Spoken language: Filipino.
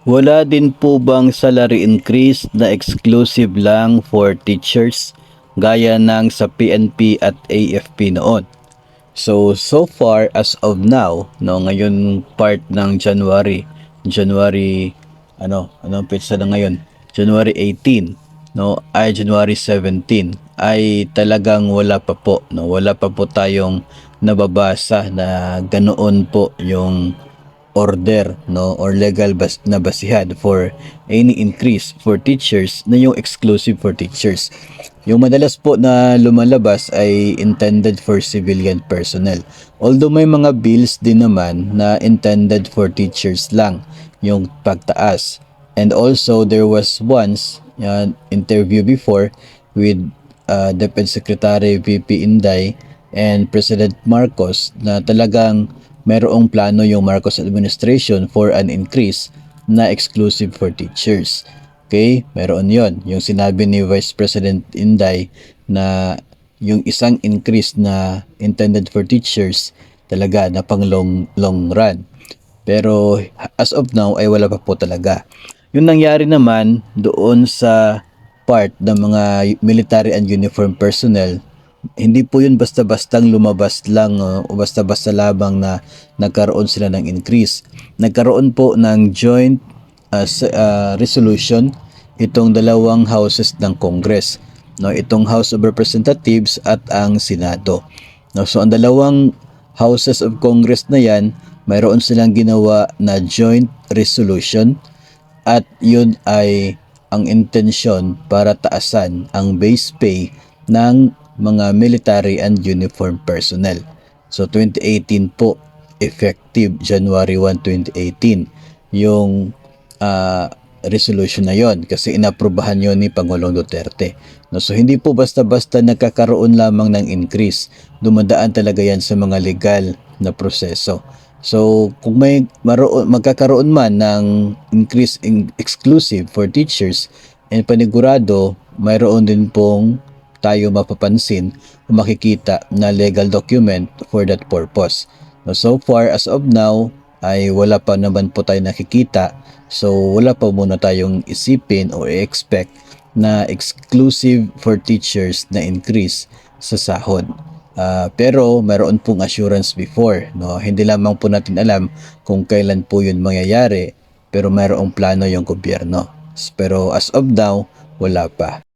Wala din po bang salary increase na exclusive lang for teachers gaya ng sa PNP at AFP noon? So far as of now, no, ngayon part ng January anong petsa na ngayon? January 18, no, ay January 17 ay talagang wala pa po, no, wala pa po tayong nababasa na ganoon po yung order, no, or legal na basihan for any increase for teachers na yung exclusive for teachers. Yung madalas po na lumalabas ay intended for civilian personnel. Although may mga bills din naman na intended for teachers lang yung pagtaas. And also there was once interview before with Defense Secretary VP Inday and President Marcos na talagang mayroong plano yung Marcos administration for an increase na exclusive for teachers. Okay, meron yon. Yung sinabi ni Vice President Inday na yung isang increase na intended for teachers talaga na pang long run. Pero as of now ay wala pa po talaga. Yung nangyari naman doon sa part ng mga military and uniform personnel, hindi po yun basta-bastang lumabas lang o basta-basta lamang na nagkaroon sila ng increase. Nagkaroon po ng joint resolution itong dalawang houses ng Congress, no, itong House of Representatives at ang Senado. No, so ang dalawang houses of Congress na yan, mayroon silang ginawa na joint resolution at yun ay ang intensyon para taasan ang base pay ng mga military and uniform personnel. So 2018 po, effective January 1, 2018, yung resolution na yon kasi inaprubahan yon ni Pangulong Duterte. No, so hindi po basta-basta nagkakaroon lamang ng increase. Dumadaan talaga yan sa mga legal na proseso. So kung may magkakaroon man ng increase in exclusive for teachers, and panigurado mayroon din pong tayo mapapansin o makikita na legal document for that purpose. No, so far as of now ay wala pa naman po tayo nakikita, so wala pa muna tayong isipin o expect na exclusive for teachers na increase sa sahod. Pero mayroon pong assurance before, no? Hindi lamang po natin alam kung kailan po yun mangyayari, pero mayroong plano yung gobyerno. Pero as of now, wala pa.